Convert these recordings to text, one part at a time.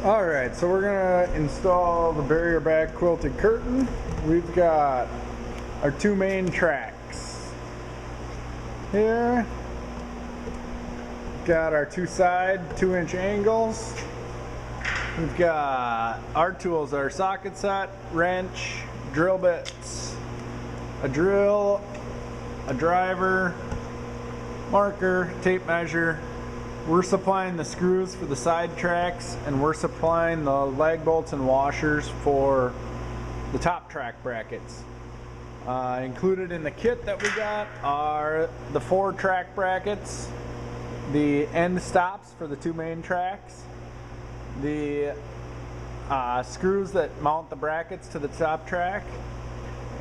Alright, so we're going to install the barrier back quilted curtain. We've got our two main tracks here. Got our two side 2-inch angles. We've got our tools, our socket set, wrench, drill bits, a drill, a driver, marker, tape measure. We're supplying the screws for the side tracks, and we're supplying the lag bolts and washers for the top track brackets. Included in the kit that we got are the 4 track brackets, the end stops for the 2 main tracks, the screws that mount the brackets to the top track,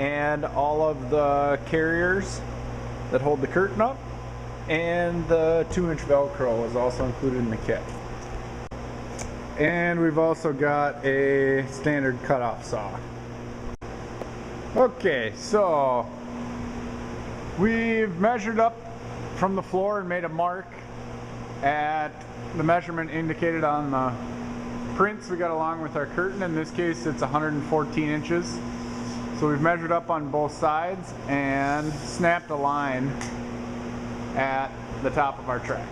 and all of the carriers that hold the curtain up. And the 2-inch velcro is also included in the kit. And we've also got a standard cutoff saw. Okay, so we've measured up from the floor and made a mark at the measurement indicated on the prints we got along with our curtain. In this case it's 114 inches. So we've measured up on both sides and snapped a line at the top of our track.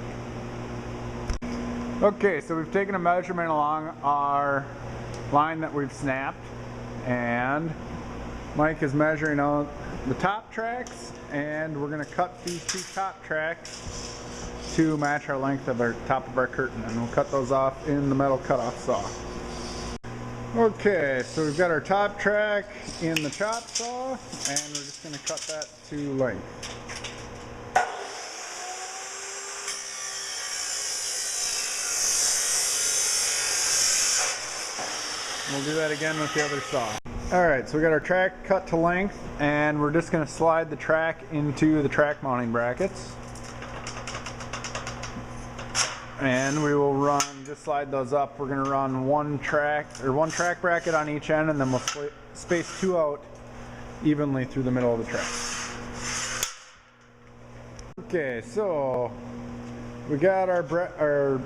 Okay, so we've taken a measurement along our line that we've snapped, and Mike is measuring out the top tracks, and we're going to cut these 2 top tracks to match our length of our top of our curtain, and we'll cut those off in the metal cutoff saw. Okay, so we've got our top track in the chop saw, and we're just going to cut that to length. We'll do that again with the other saw. Alright, so we got our track cut to length, and we're just going to slide the track into the track mounting brackets. And we will just slide those up. We're going to run one track bracket on each end, and then we'll space 2 out evenly through the middle of the track. Okay, so we got our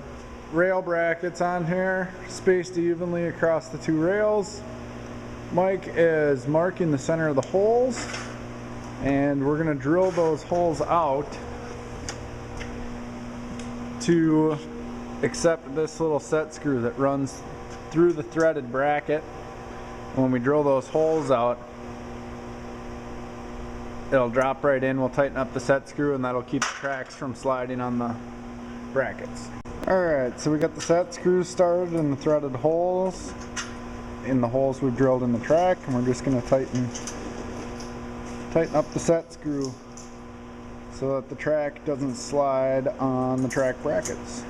rail brackets on here, spaced evenly across the 2 rails. Mike is marking the center of the holes, and we're going to drill those holes out to accept this little set screw that runs through the threaded bracket. When we drill those holes out, it'll drop right in. We'll tighten up the set screw, and that'll keep the tracks from sliding on the brackets. Alright, so we got the set screws started in the threaded holes, in the holes we've drilled in the track, and we're just going to tighten up the set screw so that the track doesn't slide on the track brackets.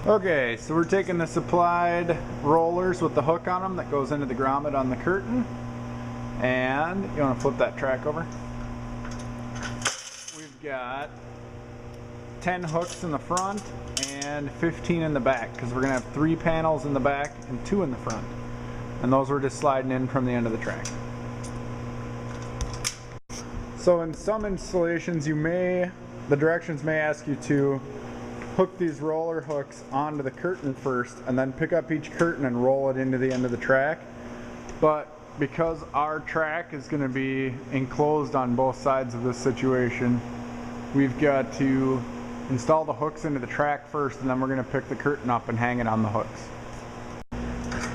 Okay, so we're taking the supplied rollers with the hook on them that goes into the grommet on the curtain. And you want to flip that track over. We've got 10 hooks in the front and 15 in the back, because we're going to have 3 panels in the back and 2 in the front. And those we're just sliding in from the end of the track. So in some installations the directions may ask you to hook these roller hooks onto the curtain first and then pick up each curtain and roll it into the end of the track. But because our track is going to be enclosed on both sides of this situation, we've got to install the hooks into the track first, and then we're going to pick the curtain up and hang it on the hooks.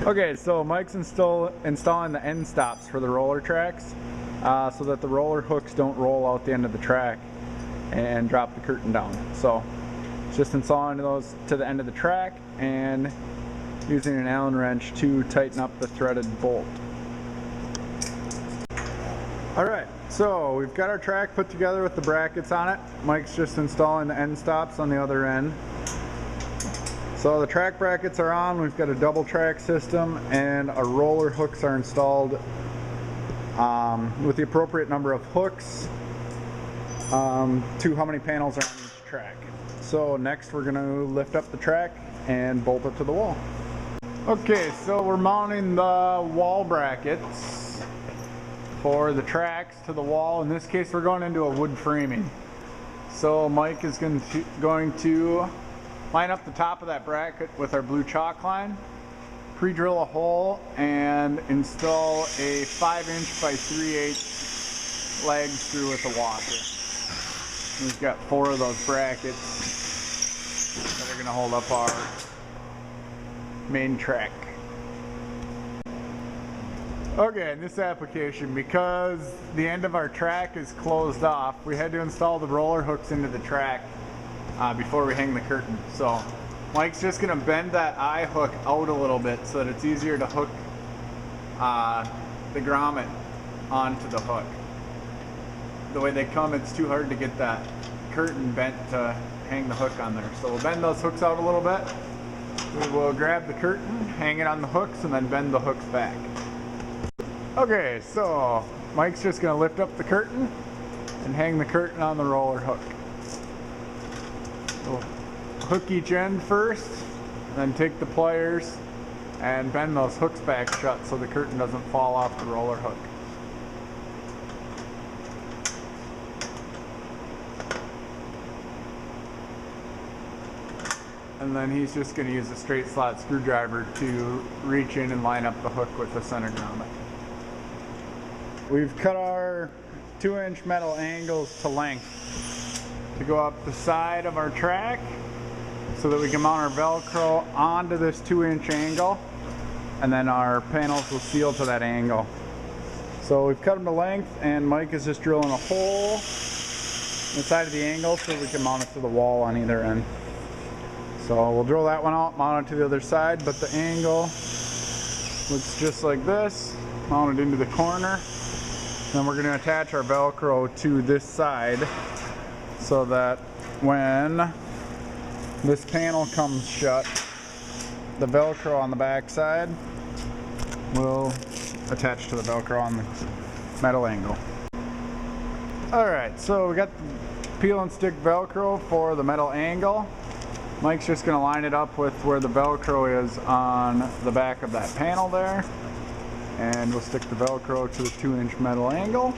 Okay, so Mike's installing the end stops for the roller tracks so that the roller hooks don't roll out the end of the track and drop the curtain down. So just installing those to the end of the track and using an Allen wrench to tighten up the threaded bolt. Alright, so we've got our track put together with the brackets on it. Mike's just installing the end stops on the other end. So the track brackets are on. We've got a double track system, and our roller hooks are installed with the appropriate number of hooks to how many panels are on each track. So next we're going to lift up the track and bolt it to the wall. Okay, so we're mounting the wall brackets for the tracks to the wall. In this case, we're going into a wood framing. So Mike is going to line up the top of that bracket with our blue chalk line, pre-drill a hole, and install a 5" by 3/8 legs through with a washer. We've got 4 of those brackets that are going to hold up our main track. Okay, in this application, because the end of our track is closed off, we had to install the roller hooks into the track before we hang the curtain. So Mike's just going to bend that eye hook out a little bit so that it's easier to hook the grommet onto the hook. The way they come, it's too hard to get that curtain bent to hang the hook on there. So we'll bend those hooks out a little bit. We will grab the curtain, hang it on the hooks, and then bend the hooks back. Okay, so Mike's just going to lift up the curtain and hang the curtain on the roller hook. We'll hook each end first, and then take the pliers and bend those hooks back shut so the curtain doesn't fall off the roller hook. And then he's just going to use a straight slot screwdriver to reach in and line up the hook with the center grommet. We've cut our 2" metal angles to length to go up the side of our track so that we can mount our velcro onto this 2" angle, and then our panels will seal to that angle. So we've cut them to length, and Mike is just drilling a hole in the side of the angle so we can mount it to the wall on either end. So we'll drill that one out, mount it to the other side, but the angle looks just like this, mount it into the corner. Then we're going to attach our velcro to this side so that when this panel comes shut, the velcro on the back side will attach to the velcro on the metal angle. Alright, so we got the peel and stick velcro for the metal angle. Mike's just going to line it up with where the velcro is on the back of that panel there. And we'll stick the velcro to the 2" metal angle,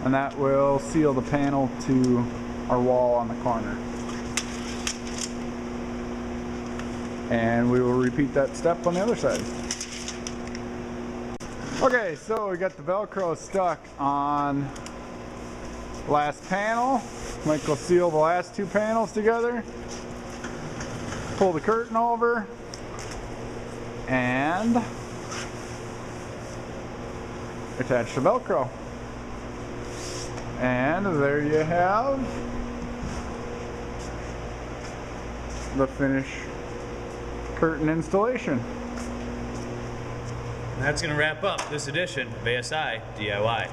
and that will seal the panel to our wall on the corner. And we will repeat that step on the other side. Okay, so we got the velcro stuck on the last panel. Mike will seal the last 2 panels together, pull the curtain over, and attach the velcro. And there you have the finished curtain installation. And that's going to wrap up this edition of ASI DIY.